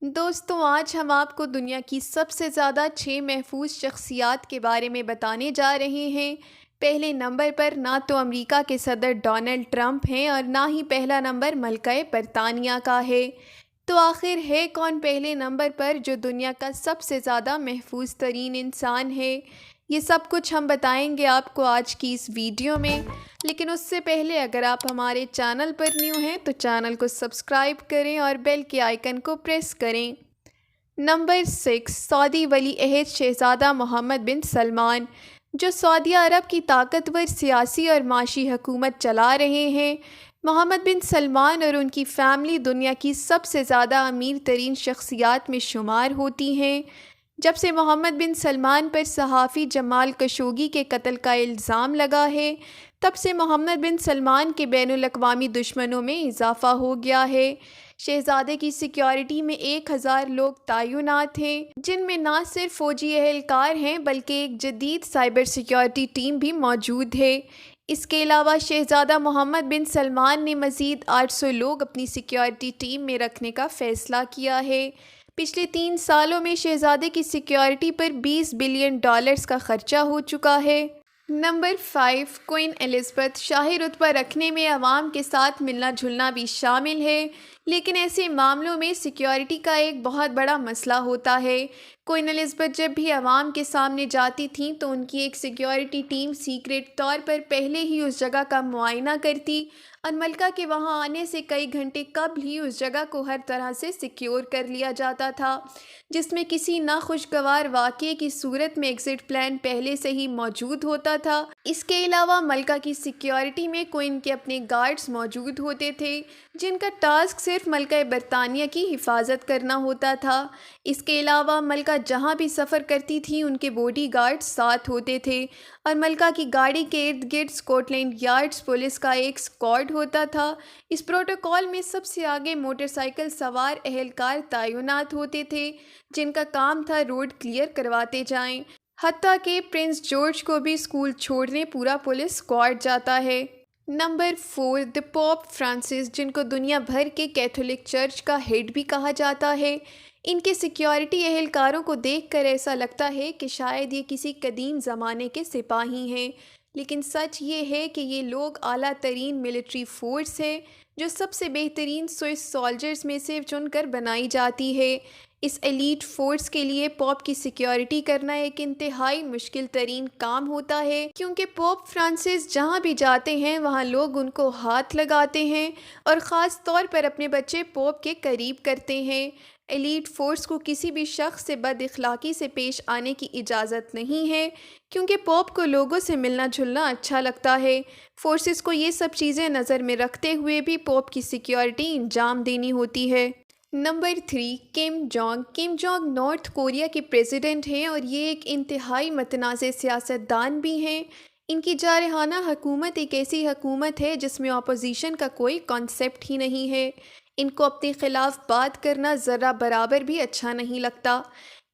دوستوں، آج ہم آپ کو دنیا کی سب سے زیادہ 6 محفوظ شخصیات کے بارے میں بتانے جا رہے ہیں۔ پہلے نمبر پر نہ تو امریکہ کے صدر ڈونلڈ ٹرمپ ہیں اور نہ ہی پہلا نمبر ملکہ برطانیہ کا ہے۔ تو آخر ہے کون پہلے نمبر پر جو دنیا کا سب سے زیادہ محفوظ ترین انسان ہے؟ یہ سب کچھ ہم بتائیں گے آپ کو آج کی اس ویڈیو میں، لیکن اس سے پہلے اگر آپ ہمارے چینل پر نیو ہیں تو چینل کو سبسکرائب کریں اور بیل کے آئیکن کو پریس کریں۔ نمبر 6، سعودی ولی عہد شہزادہ محمد بن سلمان، جو سعودی عرب کی طاقتور سیاسی اور معاشی حکومت چلا رہے ہیں۔ محمد بن سلمان اور ان کی فیملی دنیا کی سب سے زیادہ امیر ترین شخصیات میں شمار ہوتی ہیں۔ جب سے محمد بن سلمان پر صحافی جمال خشوگی کے قتل کا الزام لگا ہے، تب سے محمد بن سلمان کے بین الاقوامی دشمنوں میں اضافہ ہو گیا ہے۔ شہزادے کی سیکیورٹی میں 1000 لوگ تعینات ہیں، جن میں نہ صرف فوجی اہلکار ہیں بلکہ ایک جدید سائبر سیکیورٹی ٹیم بھی موجود ہے۔ اس کے علاوہ شہزادہ محمد بن سلمان نے مزید 800 لوگ اپنی سیکیورٹی ٹیم میں رکھنے کا فیصلہ کیا ہے۔ پچھلے 3 سالوں میں شہزادے کی سیکیورٹی پر $20 بلین کا خرچہ ہو چکا ہے۔ نمبر 5، کوئین الزبتھ، شاہی رتبہ رکھنے میں عوام کے ساتھ ملنا جلنا بھی شامل ہے، لیکن ایسے معاملوں میں سیکیورٹی کا ایک بہت بڑا مسئلہ ہوتا ہے۔ کوئین الزبتھ جب بھی عوام کے سامنے جاتی تھیں تو ان کی ایک سیکیورٹی ٹیم سیکریٹ طور پر پہلے ہی اس جگہ کا معائنہ کرتی اور ملکہ کے وہاں آنے سے کئی گھنٹے قبل ہی اس جگہ کو ہر طرح سے سیکیور کر لیا جاتا تھا، جس میں کسی ناخوشگوار واقعے کی صورت میں ایگزٹ پلان پہلے سے ہی موجود ہوتا تھا۔ اس کے علاوہ ملکہ کی سیکیورٹی میں کوئین کے اپنے گارڈز موجود ہوتے تھے، جن کا ٹاسک صرف ملکہ برطانیہ کی حفاظت کرنا ہوتا تھا۔ اس کے علاوہ ملکہ جہاں بھی سفر کرتی تھی ان کے باڈی گارڈز ساتھ ہوتے تھے، اور ملکہ کی گاڑی کے ارد گرد اسکاٹ لینڈ یارڈز پولیس کا ایک اسکواڈ ہوتا تھا۔ اس پروٹوکول میں سب سے آگے موٹر سائیکل سوار اہلکار تعینات ہوتے تھے، جن کا کام تھا روڈ کلیئر کرواتے جائیں۔ حتیٰ کہ پرنس جارج کو بھی اسکول چھوڑنے پورا پولیس اسکواڈ جاتا ہے۔ نمبر 4، دی پوپ فرانسس، جن کو دنیا بھر کے کیتھولک چرچ کا ہیڈ بھی کہا جاتا ہے۔ ان کے سیکیورٹی اہلکاروں کو دیکھ کر ایسا لگتا ہے کہ شاید یہ کسی قدیم زمانے کے سپاہی ہیں، لیکن سچ یہ ہے کہ یہ لوگ اعلیٰ ترین ملٹری فورس ہے جو سب سے بہترین سوئس سولجرز میں سے چن کر بنائی جاتی ہے۔ اس ایلیٹ فورس کے لیے پوپ کی سیکیورٹی کرنا ایک انتہائی مشکل ترین کام ہوتا ہے، کیونکہ پوپ فرانسس جہاں بھی جاتے ہیں وہاں لوگ ان کو ہاتھ لگاتے ہیں اور خاص طور پر اپنے بچے پوپ کے قریب کرتے ہیں۔ ایلیٹ فورس کو کسی بھی شخص سے بد اخلاقی سے پیش آنے کی اجازت نہیں ہے، کیونکہ پوپ کو لوگوں سے ملنا جلنا اچھا لگتا ہے۔ فورسز کو یہ سب چیزیں نظر میں رکھتے ہوئے بھی پوپ کی سیکیورٹی انجام دینی ہوتی ہے۔ Number 3، Kim Jong. Kim Jong north Korea کے پریزیڈنٹ ہیں اور یہ ایک انتہائی متنازع سیاست دان بھی ہیں۔ ان کی جارحانہ حکومت ایک ایسی حکومت ہے جس میں اپوزیشن کا کوئی کانسیپٹ ہی نہیں ہے۔ ان کو اپنے خلاف بات کرنا ذرہ برابر بھی اچھا نہیں لگتا۔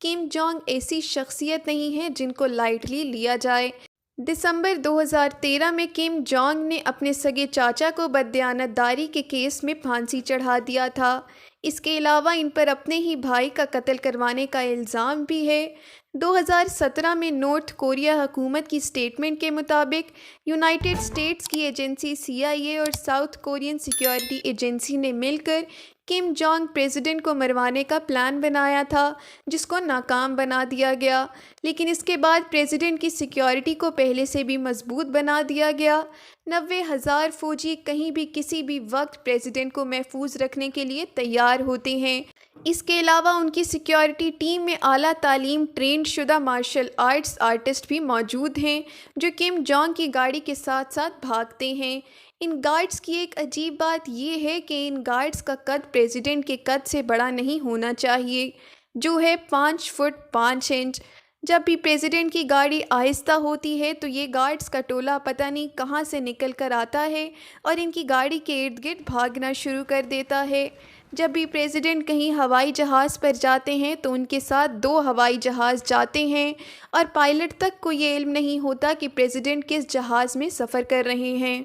کم جونگ ایسی شخصیت نہیں ہے جن کو لائٹلی لیا جائے۔ دسمبر 2013 میں کم جونگ نے اپنے سگے چاچا کو بددیانت داری کے کیس میں پھانسی چڑھا دیا تھا۔ اس کے علاوہ ان پر اپنے ہی بھائی کا قتل کروانے کا الزام بھی ہے۔ 2017 میں نارتھ کوریا حکومت کی سٹیٹمنٹ کے مطابق یونائیٹڈ اسٹیٹس کی ایجنسی CIA اور ساؤتھ کورین سیکیورٹی ایجنسی نے مل کر کم جونگ پریزیڈنٹ کو مروانے کا پلان بنایا تھا، جس کو ناکام بنا دیا گیا، لیکن اس کے بعد پریزیڈنٹ کی سیکیورٹی کو پہلے سے بھی مضبوط بنا دیا گیا۔ 90,000 فوجی کہیں بھی کسی بھی وقت پریزیڈنٹ کو محفوظ رکھنے کے لیے تیار ہوتے ہیں۔ اس کے علاوہ ان کی سیکیورٹی ٹیم میں اعلیٰ تعلیم ٹرینڈ شدہ مارشل آرٹس آرٹسٹ بھی موجود ہیں جو کم جونگ کی گاڑی کے ساتھ ساتھ بھاگتے ہیں۔ ان گارڈز کی ایک عجیب بات یہ ہے کہ ان گارڈز کا قد پریزیڈنٹ کے قد سے بڑا نہیں ہونا چاہیے، جو ہے 5 فٹ 5 انچ۔ جب بھی پریزیڈنٹ کی گاڑی آہستہ ہوتی ہے تو یہ گارڈز کا ٹولہ پتہ نہیں کہاں سے نکل کر آتا ہے اور ان کی گاڑی کے ارد گرد بھاگنا شروع کر دیتا ہے۔ جب بھی پریزیڈنٹ کہیں ہوائی جہاز پر جاتے ہیں تو ان کے ساتھ 2 ہوائی جہاز جاتے ہیں اور پائلٹ تک کو یہ علم نہیں ہوتا کہ پریزیڈنٹ کس جہاز میں سفر کر رہے ہیں۔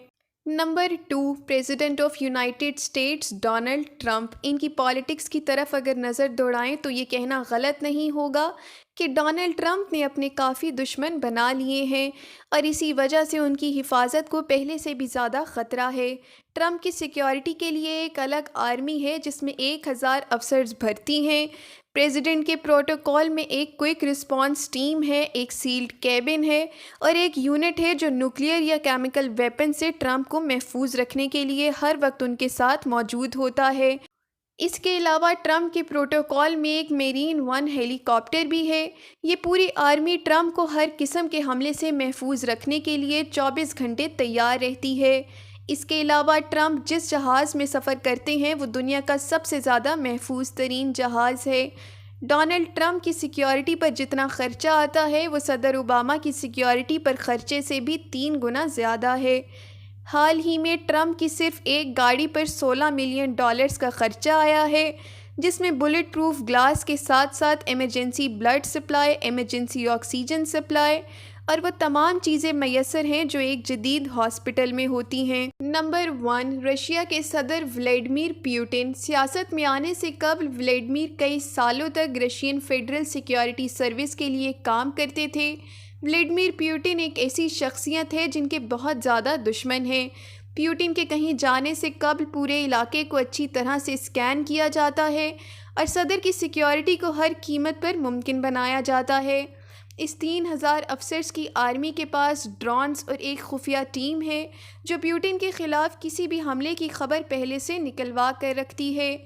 نمبر 2، president of United States Donald Trump. ان کی پالیٹکس کی طرف اگر نظر دوڑائیں تو یہ کہنا غلط نہیں ہوگا کہ ڈونلڈ ٹرمپ نے اپنے کافی دشمن بنا لیے ہیں اور اسی وجہ سے ان کی حفاظت کو پہلے سے بھی زیادہ خطرہ ہے۔ ٹرمپ کی سیکیورٹی کے لیے ایک الگ آرمی ہے جس میں 1000 افسرز بھرتی ہیں۔ پریزیڈنٹ کے پروٹوکول میں ایک کوئک رسپانس ٹیم ہے، ایک سیلڈ کیبن ہے اور ایک یونٹ ہے جو نیوکلیئر یا کیمیکل ویپن سے ٹرمپ کو محفوظ رکھنے کے لیے ہر وقت ان کے ساتھ موجود ہوتا ہے۔ اس کے علاوہ ٹرمپ کے پروٹوکول میں ایک میرین ون ہیلی کاپٹر بھی ہے۔ یہ پوری آرمی ٹرمپ کو ہر قسم کے حملے سے محفوظ رکھنے کے لیے 24 گھنٹے تیار رہتی ہے۔ اس کے علاوہ ٹرمپ جس جہاز میں سفر کرتے ہیں وہ دنیا کا سب سے زیادہ محفوظ ترین جہاز ہے۔ ڈونلڈ ٹرمپ کی سیکیورٹی پر جتنا خرچہ آتا ہے وہ صدر اوباما کی سیکیورٹی پر خرچے سے بھی 3 گنا زیادہ ہے۔ حال ہی میں ٹرمپ کی صرف ایک گاڑی پر $16 ملین کا خرچہ آیا ہے، جس میں بلٹ پروف گلاس کے ساتھ ساتھ emergency blood supply, emergency oxygen supply اور وہ تمام چیزیں میسر ہیں جو ایک جدید ہاسپٹل میں ہوتی ہیں۔ نمبر 1، رشیا کے صدر ولیڈیمیر پیوٹن۔ سیاست میں آنے سے قبل ولیڈیمیر کئی سالوں تک رشین فیڈرل سیکیورٹی سروس کے لیے کام کرتے تھے۔ ولیڈیمیر پیوٹن ایک ایسی شخصیت ہے جن کے بہت زیادہ دشمن ہیں۔ پیوٹن کے کہیں جانے سے قبل پورے علاقے کو اچھی طرح سے اسکین کیا جاتا ہے اور صدر کی سیکیورٹی کو ہر قیمت پر ممکن بنایا جاتا ہے۔ اس 3000 افسرز کی آرمی کے پاس ڈرونز اور ایک خفیہ ٹیم ہے جو پیوٹن کے خلاف کسی بھی حملے کی خبر پہلے سے نکلوا کر رکھتی ہے۔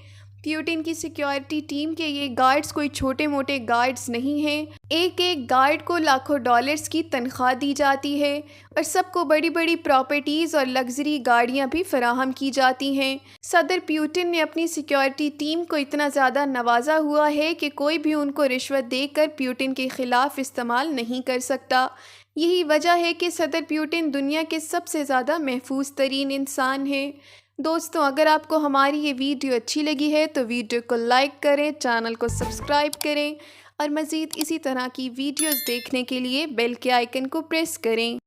پیوٹن کی سیکیورٹی ٹیم کے یہ گارڈز کوئی چھوٹے موٹے گارڈز نہیں ہیں۔ ایک ایک گارڈ کو لاکھوں ڈالرز کی تنخواہ دی جاتی ہے اور سب کو بڑی بڑی پراپرٹیز اور لگژری گاڑیاں بھی فراہم کی جاتی ہیں۔ صدر پیوٹن نے اپنی سیکیورٹی ٹیم کو اتنا زیادہ نوازا ہوا ہے کہ کوئی بھی ان کو رشوت دے کر پیوٹن کے خلاف استعمال نہیں کر سکتا۔ یہی وجہ ہے کہ صدر پیوٹن دنیا کے سب سے زیادہ محفوظ ترین انسان ہیں۔ دوستوں، اگر آپ کو ہماری یہ ویڈیو اچھی لگی ہے تو ویڈیو کو لائک کریں، چینل کو سبسکرائب کریں اور مزید اسی طرح کی ویڈیوز دیکھنے کے لیے بیل کے آئیکن کو پریس کریں۔